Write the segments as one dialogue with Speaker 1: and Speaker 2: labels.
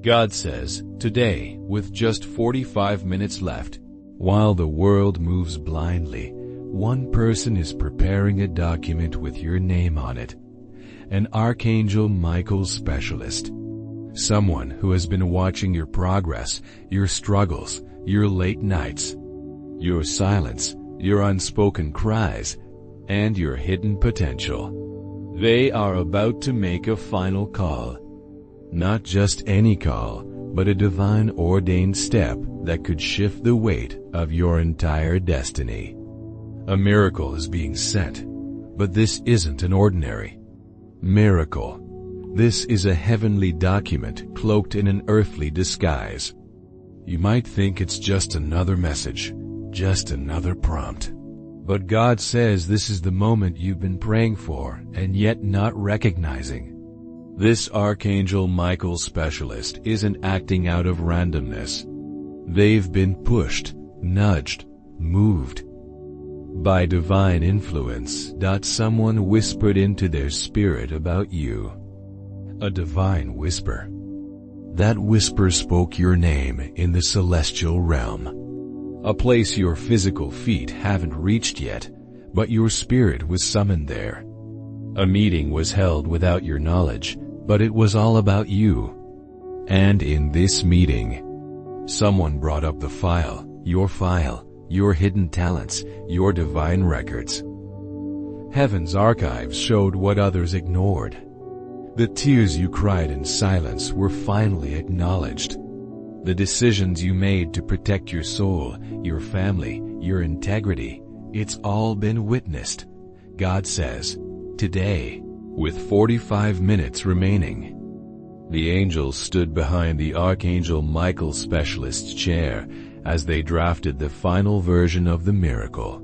Speaker 1: God says, today, with just 45 minutes left, while the world moves blindly, one person is preparing a document with your name on it. An Archangel Michael specialist. Someone who has been watching your progress, your struggles, your late nights, your silence, your unspoken cries, and your hidden potential. They are about to make a final call. Not just any call, but a divine ordained step that could shift the weight of your entire destiny. A miracle is being sent, but this isn't an ordinary miracle. This is a heavenly document cloaked in an earthly disguise. You might think it's just another message, just another prompt. But God says this is the moment you've been praying for and yet not recognizing. This Archangel Michael specialist isn't acting out of randomness. They've been pushed, nudged, moved by divine influence. Someone whispered into their spirit about you. A divine whisper. That whisper spoke your name in the celestial realm. A place your physical feet haven't reached yet, but your spirit was summoned there. A meeting was held without your knowledge, but it was all about you. And in this meeting, someone brought up the file, your hidden talents, your divine records. Heaven's archives showed what others ignored. The tears you cried in silence were finally acknowledged. The decisions you made to protect your soul, your family, your integrity, it's all been witnessed. God says, today, with 45 minutes remaining. The angels stood behind the Archangel Michael specialist's chair as they drafted the final version of the miracle.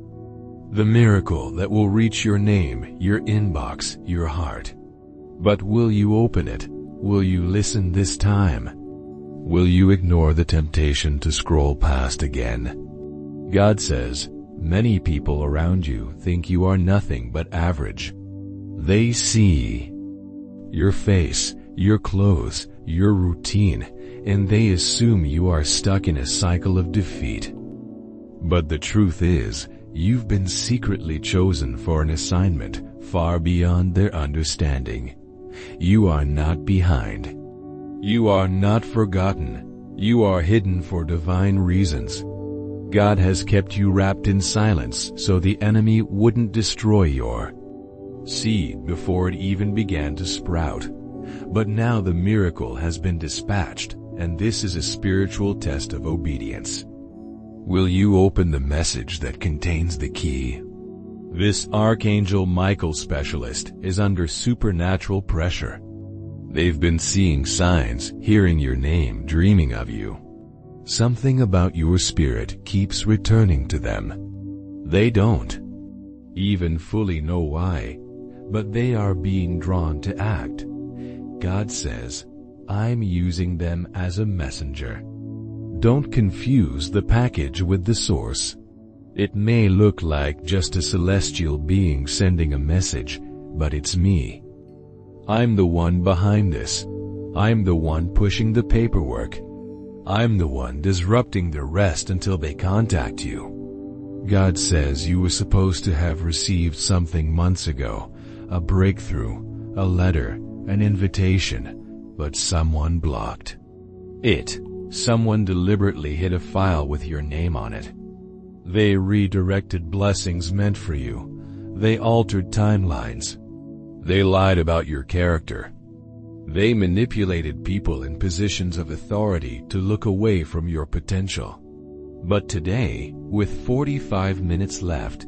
Speaker 1: The miracle that will reach your name, your inbox, your heart. But will you open it? Will you listen this time? Will you ignore the temptation to scroll past again? God says, many people around you think you are nothing but average. They see your face, your clothes, your routine, and they assume you are stuck in a cycle of defeat. But the truth is, you've been secretly chosen for an assignment far beyond their understanding. You are not behind. You are not forgotten. You are hidden for divine reasons. God has kept you wrapped in silence so the enemy wouldn't destroy your seed before it even began to sprout. But now the miracle has been dispatched, and this is a spiritual test of obedience. Will you open the message that contains the key? This Archangel Michael specialist is under supernatural pressure. They've been seeing signs, hearing your name, dreaming of you. Something about your spirit keeps returning to them. They don't even fully know why, but they are being drawn to act. God says, I'm using them as a messenger. Don't confuse the package with the source. It may look like just a celestial being sending a message, but it's me. I'm the one behind this. I'm the one pushing the paperwork. I'm the one disrupting the rest until they contact you. God says you were supposed to have received something months ago, a breakthrough, a letter, an invitation, but someone blocked it. Someone deliberately hid a file with your name on it. They redirected blessings meant for you. They altered timelines. They lied about your character. They manipulated people in positions of authority to look away from your potential. But today, with 45 minutes left,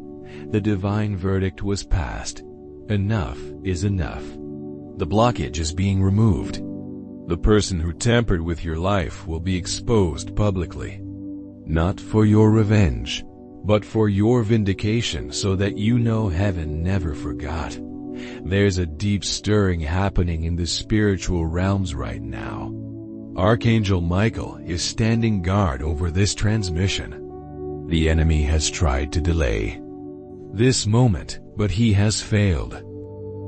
Speaker 1: the divine verdict was passed. Enough is enough. The blockage is being removed. The person who tampered with your life will be exposed publicly. Not for your revenge, but for your vindication, so that you know heaven never forgot. There's a deep stirring happening in the spiritual realms right now. Archangel Michael is standing guard over this transmission. The enemy has tried to delay this moment, but he has failed.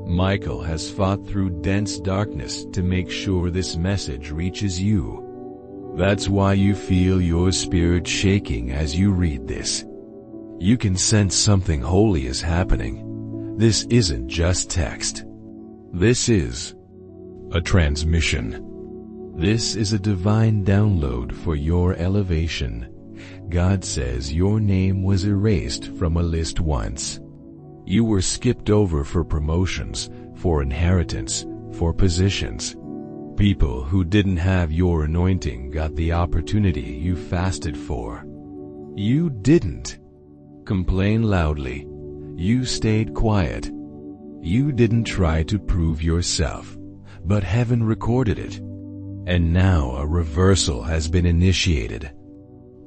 Speaker 1: Michael has fought through dense darkness to make sure this message reaches you. That's why you feel your spirit shaking as you read this. You can sense something holy is happening. This isn't just text. This is a transmission. This is a divine download for your elevation. God says your name was erased from a list once. You were skipped over for promotions, for inheritance, for positions. People who didn't have your anointing got the opportunity you fasted for. You didn't complain loudly. You stayed quiet. You didn't try to prove yourself, but heaven recorded it. And now a reversal has been initiated.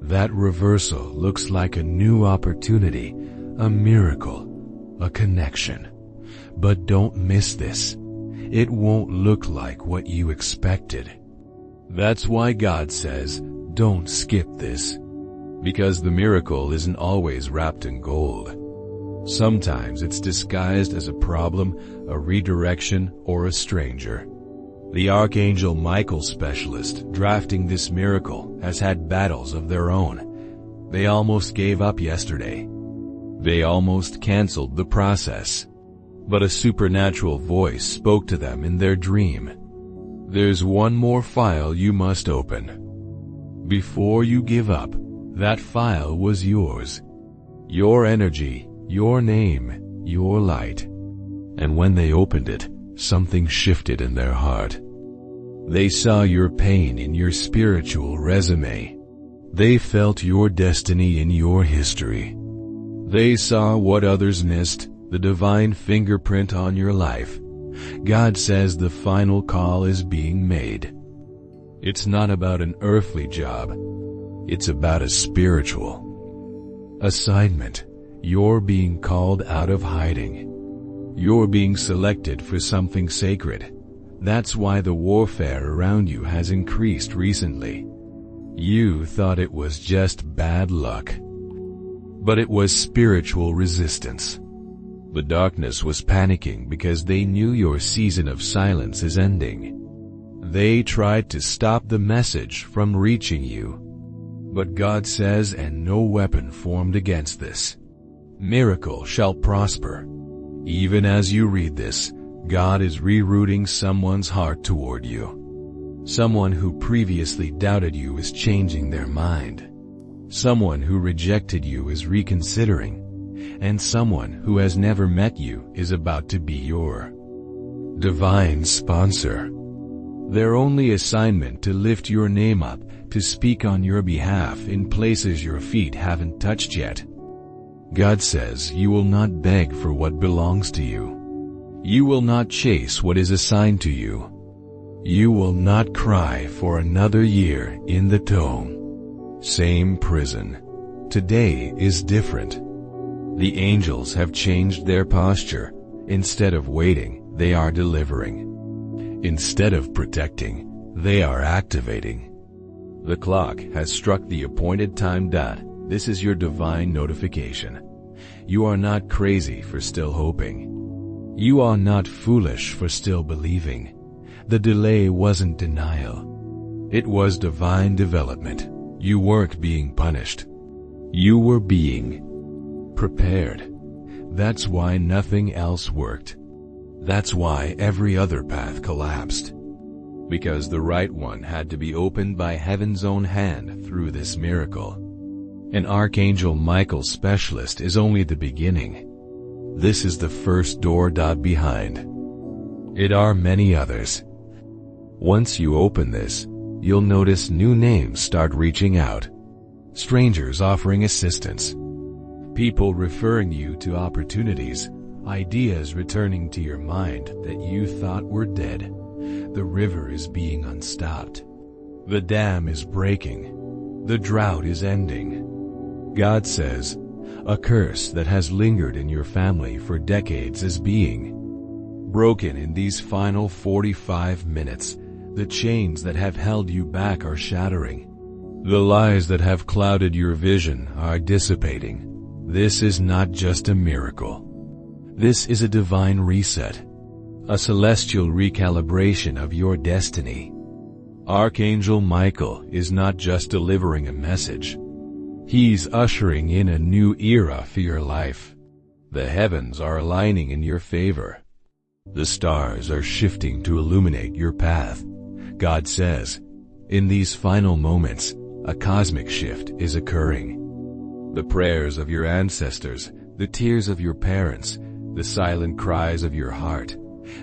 Speaker 1: That reversal looks like a new opportunity, a miracle, a connection. But don't miss this. It won't look like what you expected. That's why God says, don't skip this. Because the miracle isn't always wrapped in gold. Sometimes it's disguised as a problem, a redirection, or a stranger. The Archangel Michael specialist drafting this miracle has had battles of their own. They almost gave up yesterday. They almost canceled the process. But a supernatural voice spoke to them in their dream. There's one more file you must open. Before you give up, that file was yours. Your energy, your name, your light. And when they opened it, something shifted in their heart. They saw your pain in your spiritual resume. They felt your destiny in your history. They saw what others missed, the divine fingerprint on your life. God says the final call is being made. It's not about an earthly job. It's about a spiritual assignment. You're being called out of hiding. You're being selected for something sacred. That's why the warfare around you has increased recently. You thought it was just bad luck. But it was spiritual resistance. The darkness was panicking because they knew your season of silence is ending. They tried to stop the message from reaching you. But God says, and no weapon formed against this miracle shall prosper. Even as you read this, God is rerouting someone's heart toward you. Someone who previously doubted you is changing their mind. Someone who rejected you is reconsidering. And someone who has never met you is about to be your divine sponsor. Their only assignment to lift your name up, to speak on your behalf in places your feet haven't touched yet. God says you will not beg for what belongs to you. You will not chase what is assigned to you. You will not cry for another year in the tomb. Same prison. Today is different. The angels have changed their posture. Instead of waiting, they are delivering. Instead of protecting, they are activating. The clock has struck the appointed time dot. This is your divine notification. You are not crazy for still hoping. You are not foolish for still believing. The delay wasn't denial. It was divine development. You weren't being punished. You were being prepared. That's why nothing else worked. That's why every other path collapsed. Because the right one had to be opened by heaven's own hand through this miracle. An Archangel Michael specialist is only the beginning. This is the first door. Behind it are many others. Once you open this, you'll notice new names start reaching out. Strangers offering assistance. People referring you to opportunities, ideas returning to your mind that you thought were dead. The river is being unstopped. The dam is breaking. The drought is ending. God says, a curse that has lingered in your family for decades is being broken in these final 45 minutes. The chains that have held you back are shattering. The lies that have clouded your vision are dissipating. This is not just a miracle. This is a divine reset. a celestial recalibration of your destiny. Archangel Michael is not just delivering a message. He's ushering in a new era for your life. The heavens are aligning in your favor. The stars are shifting to illuminate your path. God says, in these final moments, a cosmic shift is occurring. The prayers of your ancestors, the tears of your parents, the silent cries of your heart,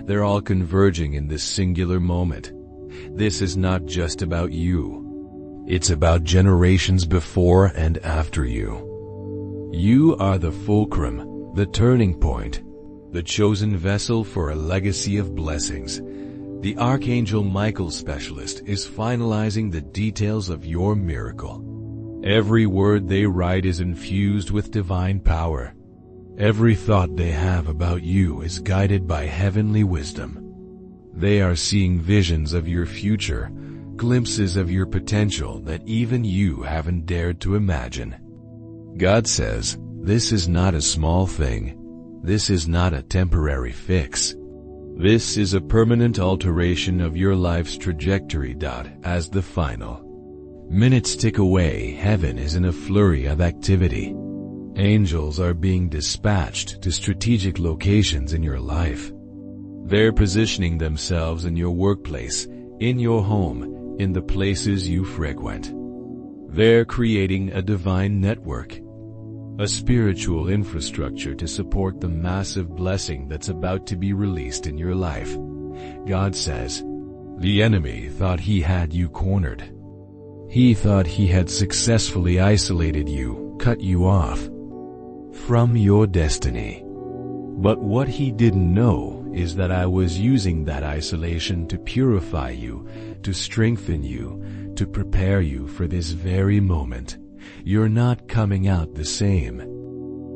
Speaker 1: they're all converging in this singular moment. This is not just about you. It's about generations before and after you. You are the fulcrum, the turning point, the chosen vessel for a legacy of blessings. The Archangel Michael specialist is finalizing the details of your miracle. Every word they write is infused with divine power. Every thought they have about you is guided by heavenly wisdom. They are seeing visions of your future, glimpses of your potential that even you haven't dared to imagine. God says, this is not a small thing. This is not a temporary fix. This is a permanent alteration of your life's trajectory. As the final minutes tick away, heaven is in a flurry of activity. Angels are being dispatched to strategic locations in your life. They're positioning themselves in your workplace, in your home, in the places you frequent. They're creating a divine network, a spiritual infrastructure to support the massive blessing that's about to be released in your life. God says, the enemy thought he had you cornered. He thought he had successfully isolated you, cut you off from your destiny. But what he didn't know is that I was using that isolation to purify you, to strengthen you, to prepare you for this very moment. You're not coming out the same.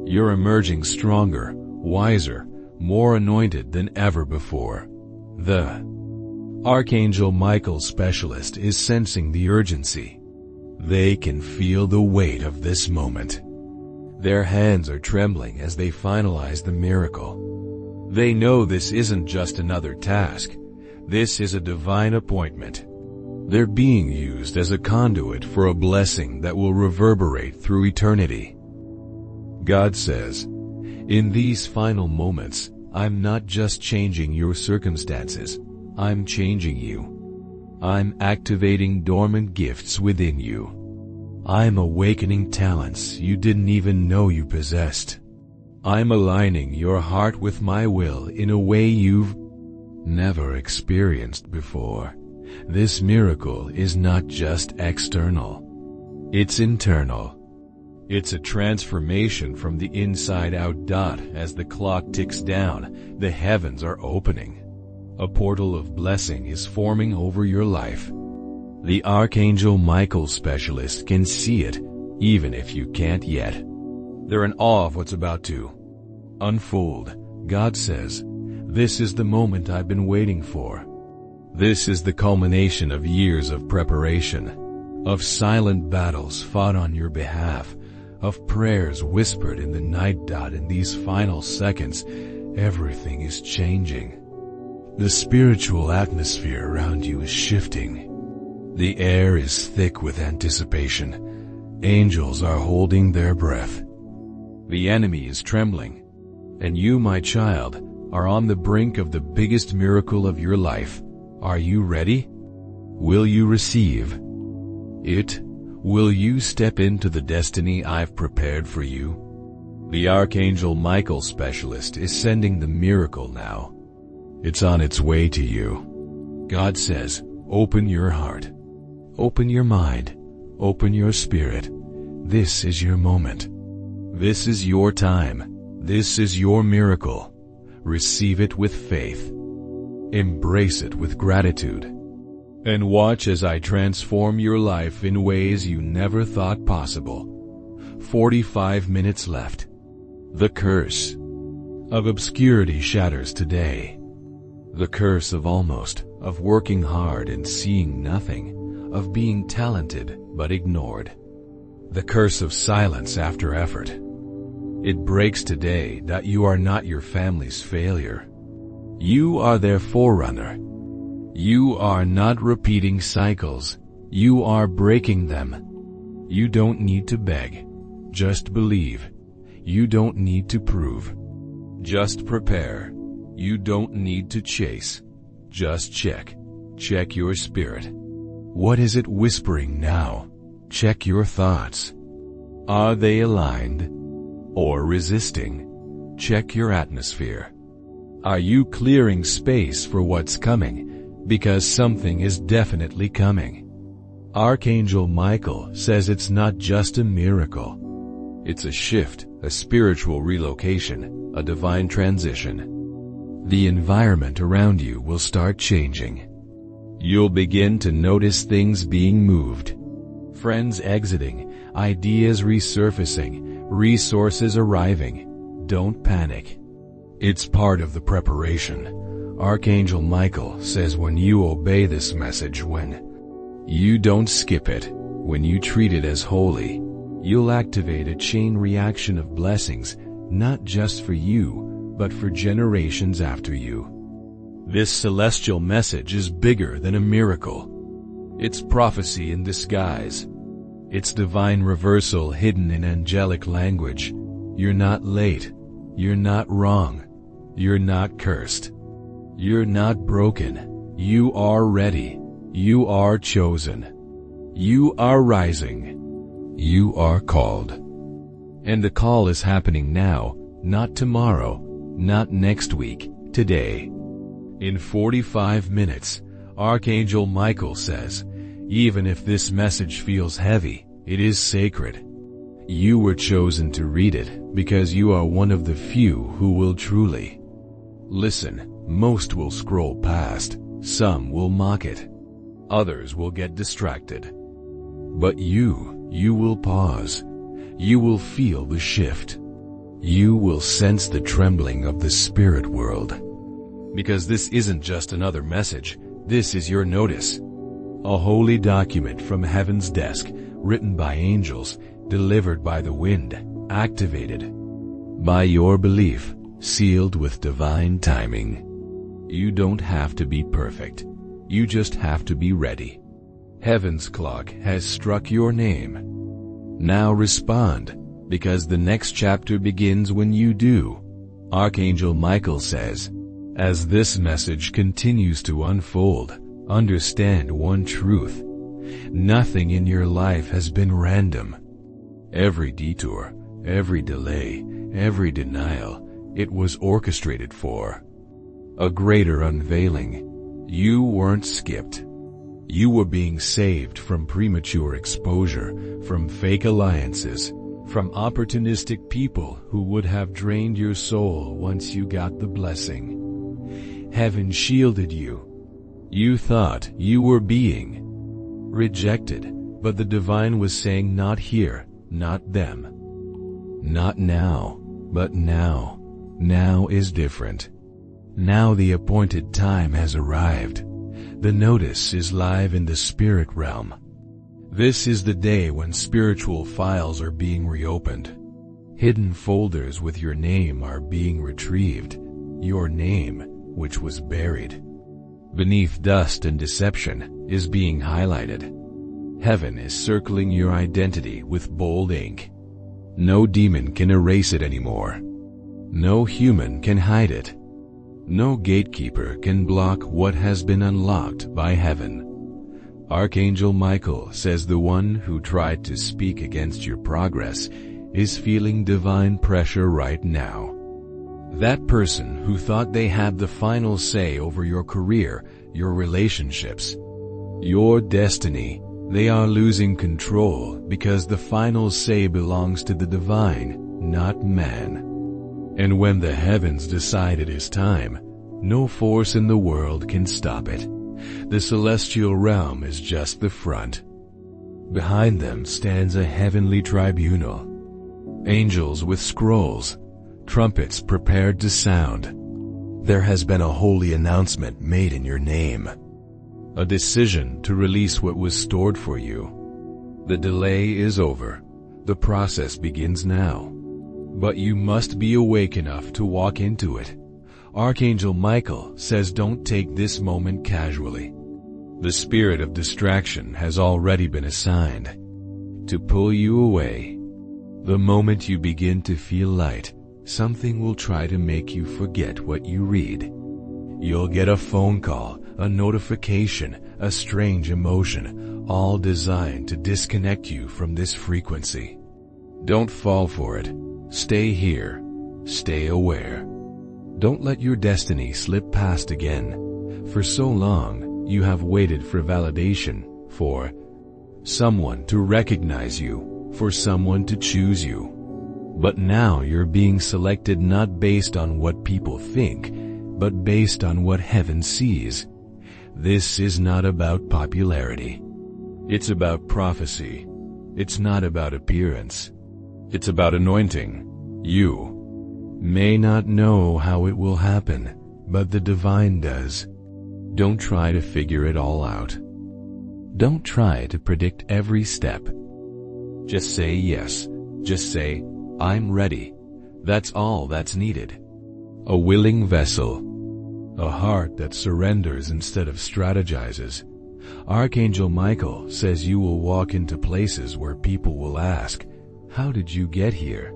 Speaker 1: You're emerging stronger, wiser, more anointed than ever before. The Archangel Michael specialist is sensing the urgency. They can feel the weight of this moment. Their hands are trembling as they finalize the miracle. They know this isn't just another task. This is a divine appointment. They're being used as a conduit for a blessing that will reverberate through eternity. God says, in these final moments, I'm not just changing your circumstances, I'm changing you. I'm activating dormant gifts within you. I'm awakening talents you didn't even know you possessed. I'm aligning your heart with my will in a way you've never experienced before. This miracle is not just external. It's internal. It's a transformation from the inside out. As the clock ticks down, the heavens are opening. A portal of blessing is forming over your life. The Archangel Michael specialist can see it, even if you can't yet. They're in awe of what's about to unfold. God says, this is the moment I've been waiting for. This is the culmination of years of preparation, of silent battles fought on your behalf, of prayers whispered in the night. In these final seconds, everything is changing. The spiritual atmosphere around you is shifting. The air is thick with anticipation. Angels are holding their breath. The enemy is trembling. And you, my child, are on the brink of the biggest miracle of your life. Are you ready? Will you receive it? Will you step into the destiny I've prepared for you? The Archangel Michael specialist is sending the miracle now. It's on its way to you. God says, open your heart. Open your mind. Open your spirit. This is your moment. This is your time. This is your miracle. Receive it with faith. Embrace it with gratitude. And watch as I transform your life in ways you never thought possible. 45 minutes left. The curse of obscurity shatters today. The curse of almost, of working hard and seeing nothing, of being talented but ignored. The curse of silence after effort. It breaks today that you are not your family's failure. You are their forerunner. You are not repeating cycles. You are breaking them. You don't need to beg. Just believe. You don't need to prove. Just prepare. You don't need to chase. Just check. Check your spirit. What is it whispering now? Check your thoughts. Are they aligned or resisting? Check your atmosphere. Are you clearing space for what's coming? Because something is definitely coming. Archangel Michael says it's not just a miracle. It's a shift, a spiritual relocation, a divine transition. The environment around you will start changing. You'll begin to notice things being moved. Friends exiting, ideas resurfacing, resources arriving. Don't panic. It's part of the preparation. Archangel Michael says when you obey this message, when you don't skip it, when you treat it as holy, you'll activate a chain reaction of blessings, not just for you, but for generations after you. This celestial message is bigger than a miracle. It's prophecy in disguise. It's divine reversal hidden in angelic language. You're not late. You're not wrong. You're not cursed. You're not broken. You are ready. You are chosen. You are rising. You are called. And the call is happening now, not tomorrow, not next week, today. In 45 minutes, Archangel Michael says, even if this message feels heavy, it is sacred. You were chosen to read it because you are one of the few who will truly listen. Most will scroll past, some will mock it, others will get distracted. But you will pause. You will feel the shift. You will sense the trembling of the spirit world. Because this isn't just another message, this is your notice. A holy document from heaven's desk, written by angels, delivered by the wind, activated by your belief, sealed with divine timing. You don't have to be perfect. You just have to be ready. Heaven's clock has struck your name. Now respond, because the next chapter begins when you do. Archangel Michael says, as this message continues to unfold, understand one truth. Nothing in your life has been random. Every detour, every delay, every denial, it was orchestrated for a greater unveiling. You weren't skipped. You were being saved from premature exposure, from fake alliances, from opportunistic people who would have drained your soul once you got the blessing. Heaven shielded you. You thought you were being rejected, but the divine was saying not here, not them. Not now, but now. Now is different. Now the appointed time has arrived. The notice is live in the spirit realm. This is the day when spiritual files are being reopened. Hidden folders with your name are being retrieved. Your name, which was buried beneath dust and deception, is being highlighted. Heaven is circling your identity with bold ink. No demon can erase it anymore. No human can hide it. No gatekeeper can block what has been unlocked by heaven. Archangel Michael says the one who tried to speak against your progress is feeling divine pressure right now. That person who thought they had the final say over your career, your relationships, your destiny, they are losing control because the final say belongs to the divine, not man. And when the heavens decide it is time, no force in the world can stop it. The celestial realm is just the front. Behind them stands a heavenly tribunal. Angels with scrolls, trumpets prepared to sound. There has been a holy announcement made in your name. A decision to release what was stored for you. The delay is over. The process begins now. But you must be awake enough to walk into it. Archangel Michael says don't take this moment casually. The spirit of distraction has already been assigned to pull you away. The moment you begin to feel light, something will try to make you forget what you read. You'll get a phone call, a notification, a strange emotion, all designed to disconnect you from this frequency. Don't fall for it. Stay here. Stay aware. Don't let your destiny slip past again. For so long, you have waited for validation, for someone to recognize you, for someone to choose you. But now you're being selected not based on what people think, but based on what heaven sees. This is not about popularity. It's about prophecy. It's not about appearance. It's about anointing. You may not know how it will happen, but the divine does. Don't try to figure it all out. Don't try to predict every step. Just say yes. Just say, I'm ready. That's all that's needed. A willing vessel. A heart that surrenders instead of strategizes. Archangel Michael says you will walk into places where people will ask, how did you get here?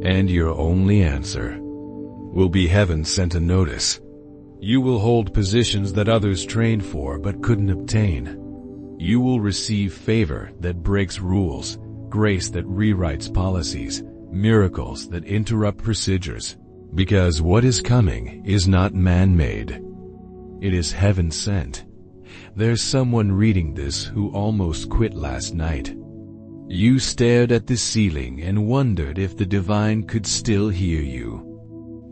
Speaker 1: And your only answer will be heaven sent a notice. You will hold positions that others trained for but couldn't obtain. You will receive favor that breaks rules, grace that rewrites policies, miracles that interrupt procedures. Because what is coming is not man-made. It is heaven sent. There's someone reading this who almost quit last night. You stared at the ceiling and wondered if the divine could still hear you.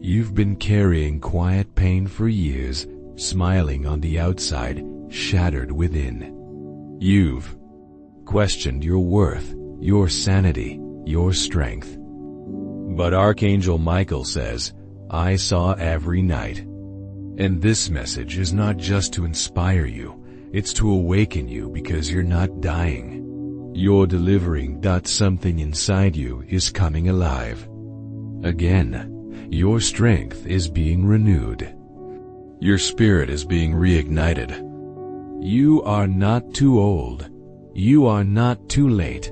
Speaker 1: You've been carrying quiet pain for years, smiling on the outside, shattered within. You've questioned your worth, your sanity, your strength. But Archangel Michael says, I saw every night. And this message is not just to inspire you, it's to awaken you because you're not dying. You're delivering that something inside you is coming alive. Again, your strength is being renewed. Your spirit is being reignited. You are not too old. You are not too late.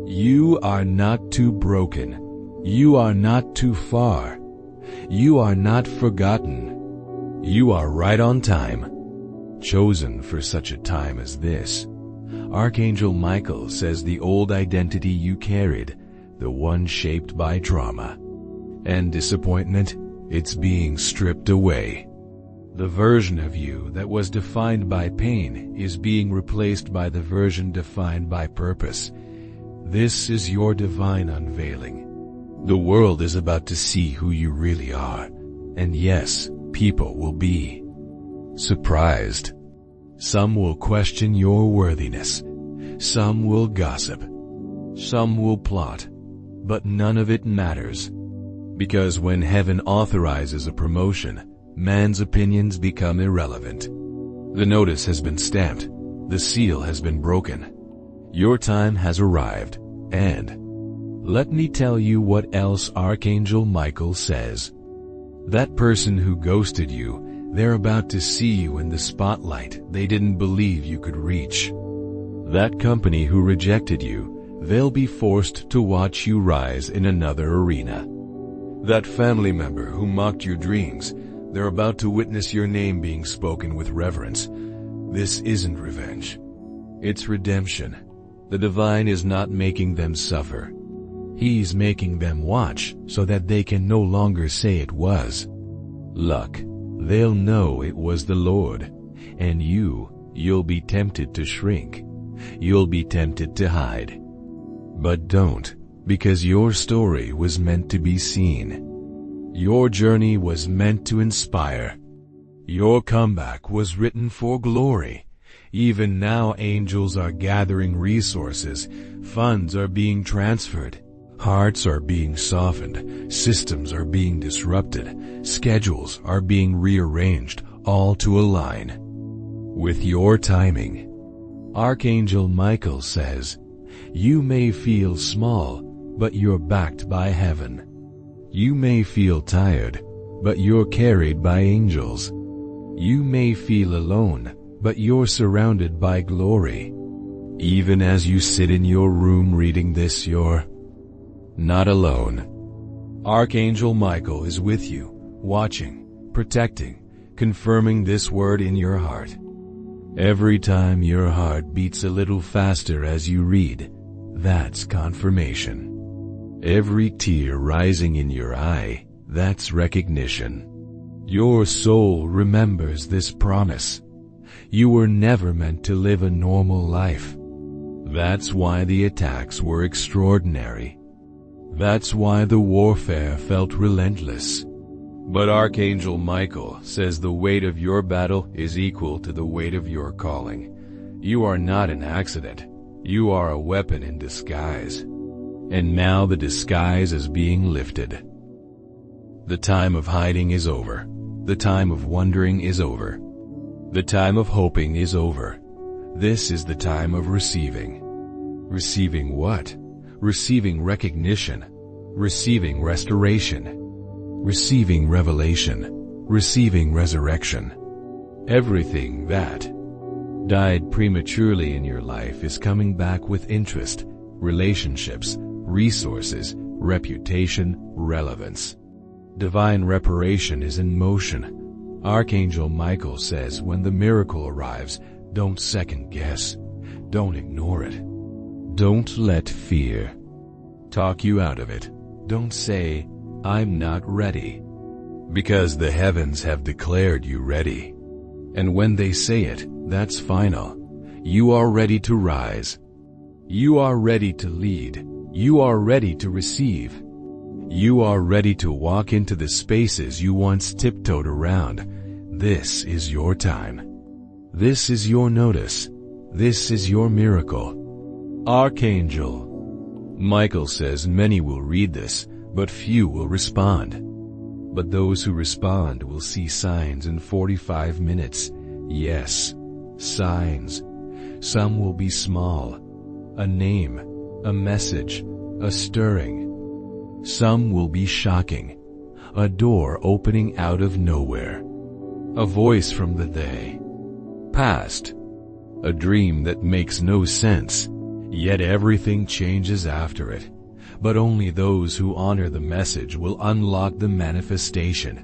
Speaker 1: You are not too broken. You are not too far. You are not forgotten. You are right on time, chosen for such a time as this. Archangel Michael says the old identity you carried, the one shaped by trauma and disappointment, it's being stripped away. The version of you that was defined by pain is being replaced by the version defined by purpose. This is your divine unveiling. The world is about to see who you really are. And yes, people will be surprised. Some will question your worthiness. Some will gossip. Some will plot. But none of it matters. Because when heaven authorizes a promotion, man's opinions become irrelevant. The notice has been stamped. The seal has been broken. Your time has arrived. And let me tell you what else Archangel Michael says. That person who ghosted you, they're about to see you in the spotlight they didn't believe you could reach. That company who rejected you, they'll be forced to watch you rise in another arena. That family member who mocked your dreams, they're about to witness your name being spoken with reverence. This isn't revenge. It's redemption. The divine is not making them suffer. He's making them watch so that they can no longer say it was luck. They'll know it was the Lord. And you'll be tempted to shrink. You'll be tempted to hide. But don't, because your story was meant to be seen. Your journey was meant to inspire. Your comeback was written for glory. Even now angels are gathering resources. Funds are being transferred. Hearts are being softened, systems are being disrupted, schedules are being rearranged, all to align with your timing. Archangel Michael says, you may feel small, but you're backed by heaven. You may feel tired, but you're carried by angels. You may feel alone, but you're surrounded by glory. Even as you sit in your room reading this, you're not alone. Archangel Michael is with you, watching, protecting, confirming this word in your heart. Every time your heart beats a little faster as you read, that's confirmation. Every tear rising in your eye, that's recognition. Your soul remembers this promise. You were never meant to live a normal life. That's why the attacks were extraordinary. That's why the warfare felt relentless. But Archangel Michael says the weight of your battle is equal to the weight of your calling. You are not an accident. You are a weapon in disguise. And now the disguise is being lifted. The time of hiding is over. The time of wondering is over. The time of hoping is over. This is the time of receiving. Receiving what? Receiving recognition. Receiving restoration. Receiving revelation. Receiving resurrection. Everything that died prematurely in your life is coming back with interest, relationships, resources, reputation, relevance. Divine reparation is in motion. Archangel Michael says when the miracle arrives, don't second guess. Don't ignore it. Don't let fear talk you out of it. Don't say, I'm not ready. Because the heavens have declared you ready. And when they say it, that's final. You are ready to rise. You are ready to lead. You are ready to receive. You are ready to walk into the spaces you once tiptoed around. This is your time. This is your notice. This is your miracle. Archangel Michael says many will read this, but few will respond. But those who respond will see signs in 45 minutes. Yes, signs. Some will be small. A name, a message, a stirring. Some will be shocking. A door opening out of nowhere. A voice from the day past. A dream that makes no sense, yet everything changes after it. But only those who honor the message will unlock the manifestation.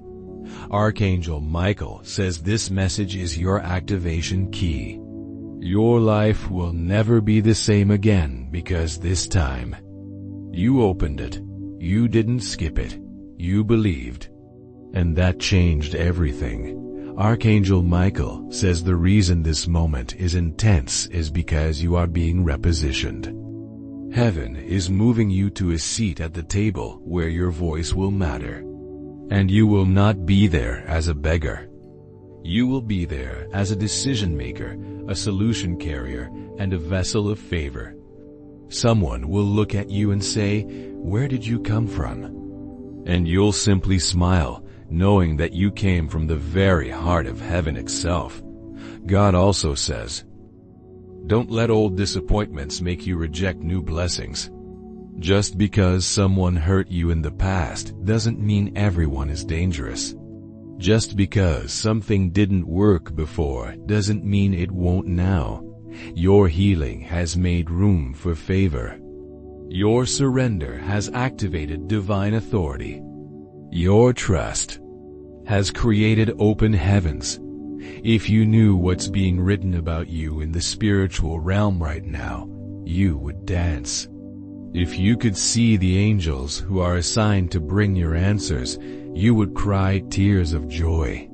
Speaker 1: Archangel Michael says this message is your activation key. Your life will never be the same again because this time you opened it. You didn't skip it. You believed. And that changed everything. Archangel Michael says the reason this moment is intense is because you are being repositioned. Heaven is moving you to a seat at the table where your voice will matter. And you will not be there as a beggar. You will be there as a decision maker, a solution carrier, and a vessel of favor. Someone will look at you and say, "Where did you come from?" And you'll simply smile, knowing that you came from the very heart of heaven itself. God also says, don't let old disappointments make you reject new blessings. Just because someone hurt you in the past doesn't mean everyone is dangerous. Just because something didn't work before doesn't mean it won't now. Your healing has made room for favor. Your surrender has activated divine authority. Your trust has created open heavens. If you knew what's being written about you in the spiritual realm right now, you would dance. If you could see the angels who are assigned to bring your answers, you would cry tears of joy.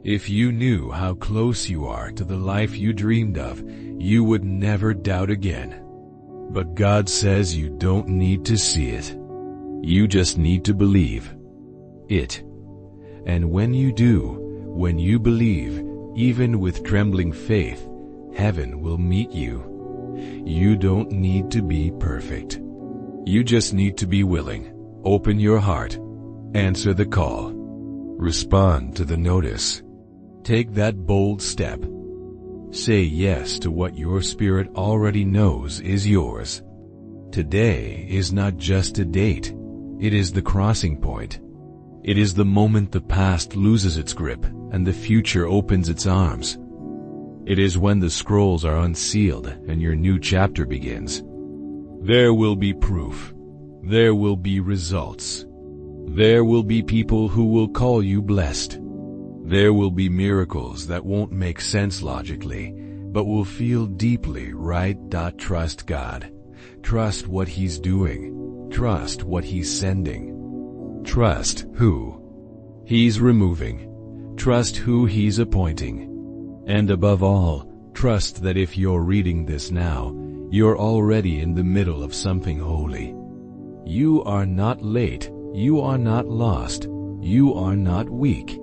Speaker 1: If you knew how close you are to the life you dreamed of, you would never doubt again. But God says you don't need to see it. You just need to believe it. And when you do, when you believe, even with trembling faith, heaven will meet you. You don't need to be perfect. You just need to be willing. Open your heart. Answer the call. Respond to the notice. Take that bold step. Say yes to what your spirit already knows is yours. Today is not just a date. It is the crossing point. It is the moment the past loses its grip and the future opens its arms. It is when the scrolls are unsealed and your new chapter begins. There will be proof. There will be results. There will be people who will call you blessed. There will be miracles that won't make sense logically, but will feel deeply right. Trust God. Trust what He's doing. Trust what He's sending. Trust who He's removing. Trust who He's appointing. And above all, trust that if you're reading this now, you're already in the middle of something holy. You are not late. You are not lost. You are not weak.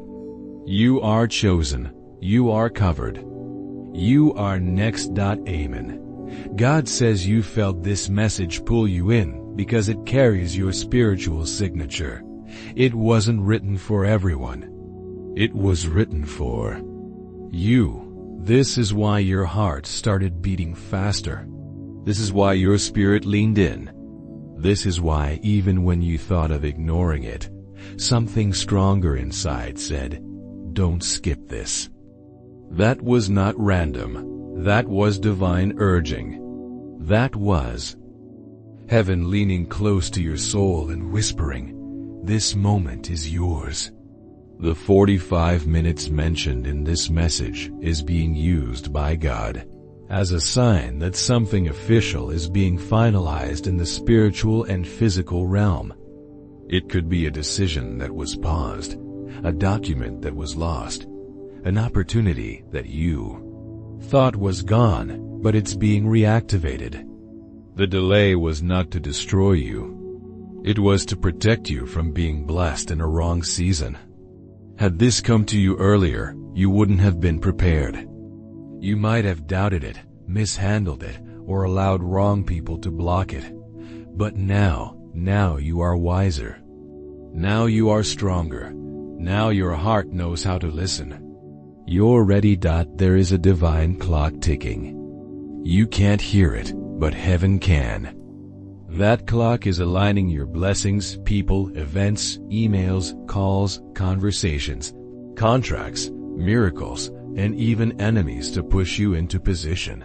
Speaker 1: You are chosen. You are covered. You are next. Amen. God says you felt this message pull you in because it carries your spiritual signature. It wasn't written for everyone. It was written for you. This is why your heart started beating faster. This is why your spirit leaned in. This is why even when you thought of ignoring it, something stronger inside said, "Don't skip this." That was not random. That was divine urging. That was heaven leaning close to your soul and whispering, "This moment is yours." The 45 minutes mentioned in this message is being used by God as a sign that something official is being finalized in the spiritual and physical realm. It could be a decision that was paused, a document that was lost, an opportunity that you thought was gone, but it's being reactivated. The delay was not to destroy you. It was to protect you from being blessed in a wrong season. Had this come to you earlier, you wouldn't have been prepared. You might have doubted it, mishandled it, or allowed wrong people to block it. But now you are wiser. Now you are stronger. Now your heart knows how to listen. You're ready. There is a divine clock ticking. You can't hear it, but heaven can. That clock is aligning your blessings, people, events, emails, calls, conversations, contracts, miracles, and even enemies to push you into position.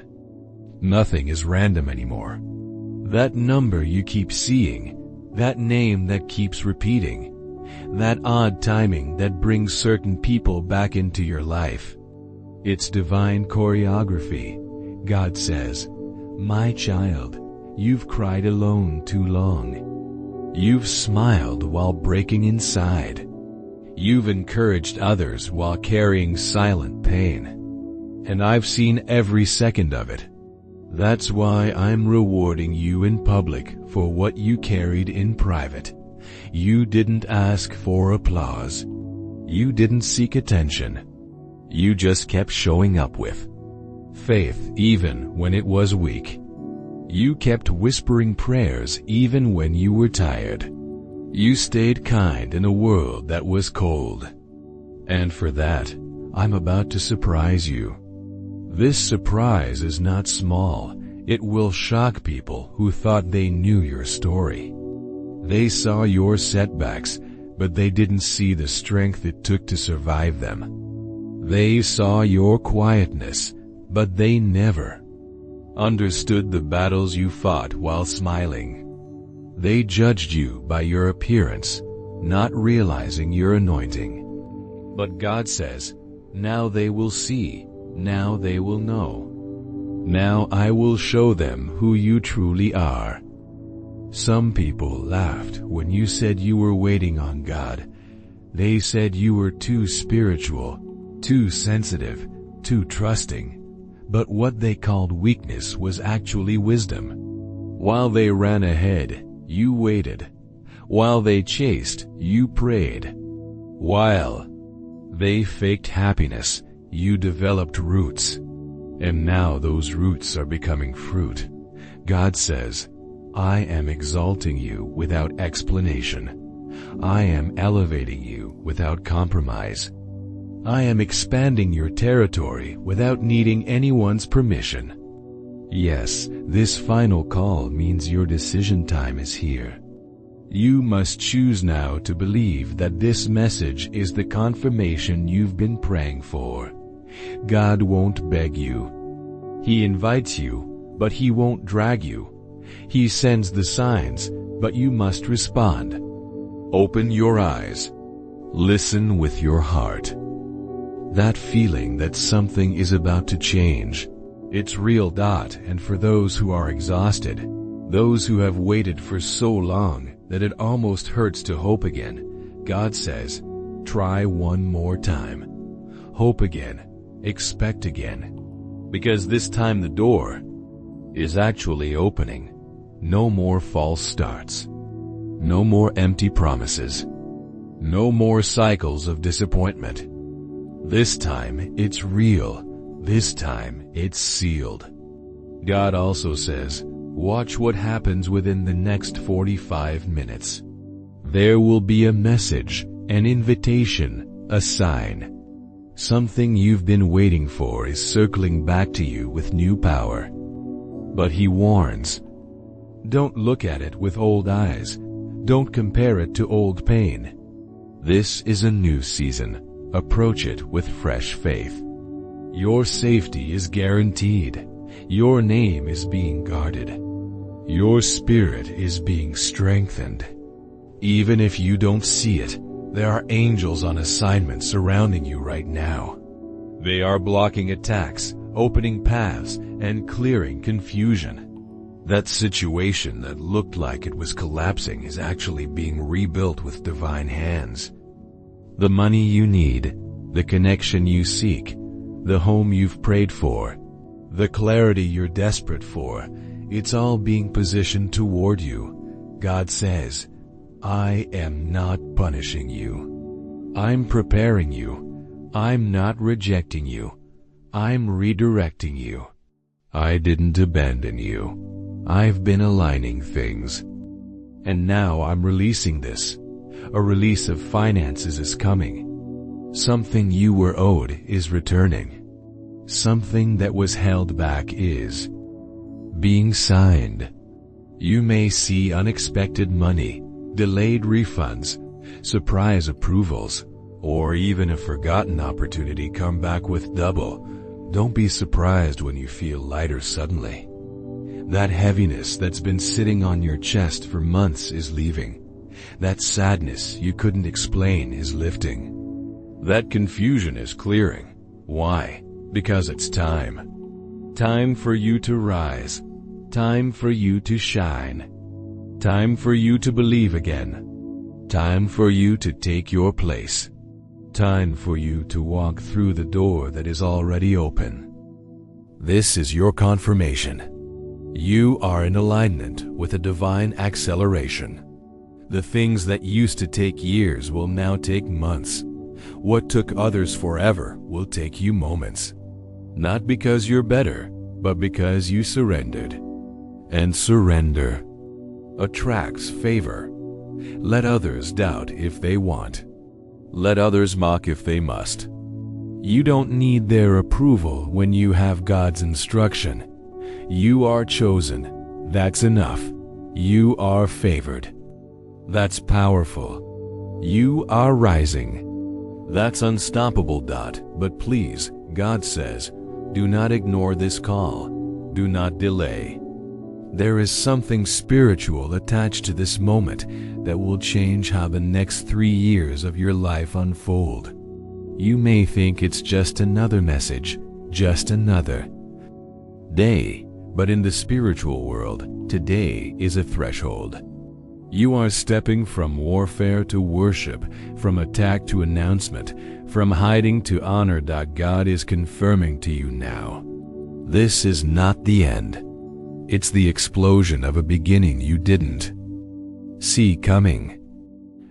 Speaker 1: Nothing is random anymore. That number you keep seeing, that name that keeps repeating, that odd timing that brings certain people back into your life. It's divine choreography. God says, "My child, you've cried alone too long. You've smiled while breaking inside. You've encouraged others while carrying silent pain. And I've seen every second of it. That's why I'm rewarding you in public for what you carried in private. You didn't ask for applause. You didn't seek attention. You just kept showing up with faith even when it was weak. You kept whispering prayers even when you were tired. You stayed kind in a world that was cold. And for that, I'm about to surprise you. This surprise is not small. It will shock people who thought they knew your story. They saw your setbacks, but they didn't see the strength it took to survive them. They saw your quietness, but they never understood the battles you fought while smiling. They judged you by your appearance, not realizing your anointing. But God says, now they will see, now they will know. Now I will show them who you truly are. Some people laughed when you said you were waiting on God. They said you were too spiritual, too sensitive, too trusting. But what they called weakness was actually wisdom. While they ran ahead, you waited. While they chased, you prayed. While they faked happiness, you developed roots. And now those roots are becoming fruit. God says, I am exalting you without explanation. I am elevating you without compromise. I am expanding your territory without needing anyone's permission. Yes, this final call means your decision time is here. You must choose now to believe that this message is the confirmation you've been praying for. God won't beg you. He invites you, but He won't drag you. He sends the signs, but you must respond. Open your eyes. Listen with your heart. That feeling that something is about to change, it's real. And for those who are exhausted, those who have waited for so long that it almost hurts to hope again, God says, try one more time. Hope again. Expect again. Because this time the door is actually opening. No more false starts. No more empty promises. No more cycles of disappointment. This time it's real. This time it's sealed. God also says, watch what happens within the next 45 minutes. There will be a message, an invitation, a sign. Something you've been waiting for is circling back to you with new power. But He warns, don't look at it with old eyes. Don't compare it to old pain. This is a new season. Approach it with fresh faith. Your safety is guaranteed. Your name is being guarded. Your spirit is being strengthened. Even if you don't see it, there are angels on assignment surrounding you right now. They are blocking attacks, opening paths, and clearing confusion. That situation that looked like it was collapsing is actually being rebuilt with divine hands. The money you need, the connection you seek, the home you've prayed for, the clarity you're desperate for, it's all being positioned toward you. God says, I am not punishing you. I'm preparing you. I'm not rejecting you. I'm redirecting you. I didn't abandon you. I've been aligning things. And now I'm releasing this. A release of finances is coming. Something you were owed is returning. Something that was held back is being signed. You may see unexpected money, delayed refunds, surprise approvals, or even a forgotten opportunity come back with double. Don't be surprised when you feel lighter suddenly. That heaviness that's been sitting on your chest for months is leaving. That sadness you couldn't explain is lifting. That confusion is clearing. Why? Because it's time. Time for you to rise. Time for you to shine. Time for you to believe again. Time for you to take your place. Time for you to walk through the door that is already open. This is your confirmation. You are in alignment with a divine acceleration. The things that used to take years will now take months. What took others forever will take you moments. Not because you're better, but because you surrendered. And surrender attracts favor. Let others doubt if they want. Let others mock if they must. You don't need their approval when you have God's instruction. You are chosen. That's enough. You are favored. That's powerful. You are rising. That's unstoppable. But please, God says, do not ignore this call. Do not delay. There is something spiritual attached to this moment that will change how the next 3 years of your life unfold. You may think it's just another message, just another day, but in the spiritual world, today is a threshold. You are stepping from warfare to worship, from attack to announcement, from hiding to honor. God is confirming to you now. This is not the end. It's the explosion of a beginning you didn't see coming.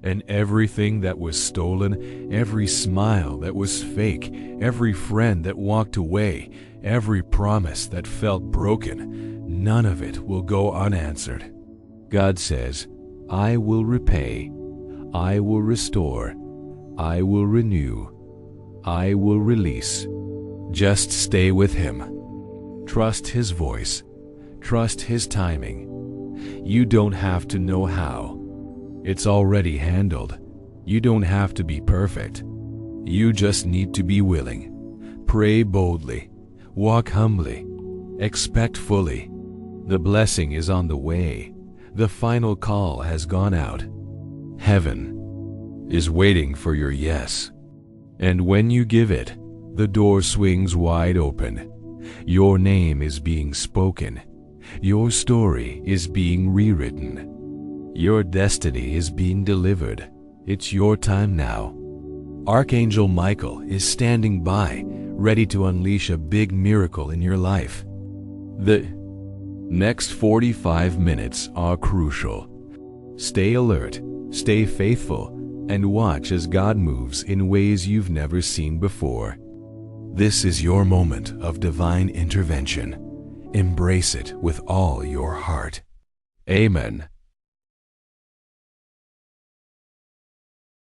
Speaker 1: And everything that was stolen, every smile that was fake, every friend that walked away, every promise that felt broken, none of it will go unanswered. God says, I will repay, I will restore, I will renew, I will release. Just stay with Him. Trust His voice. Trust His timing. You don't have to know how. It's already handled. You don't have to be perfect. You just need to be willing. Pray boldly. Walk humbly. Expect fully. The blessing is on the way. The final call has gone out. Heaven is waiting for your yes. And when you give it, the door swings wide open. Your name is being spoken. Your story is being rewritten. Your destiny is being delivered. It's your time now. Archangel Michael is standing by, ready to unleash a big miracle in your life. The next 45 minutes are crucial. Stay alert, stay faithful, and watch as God moves in ways you've never seen before. This is your moment of divine intervention. Embrace it with all your heart. Amen.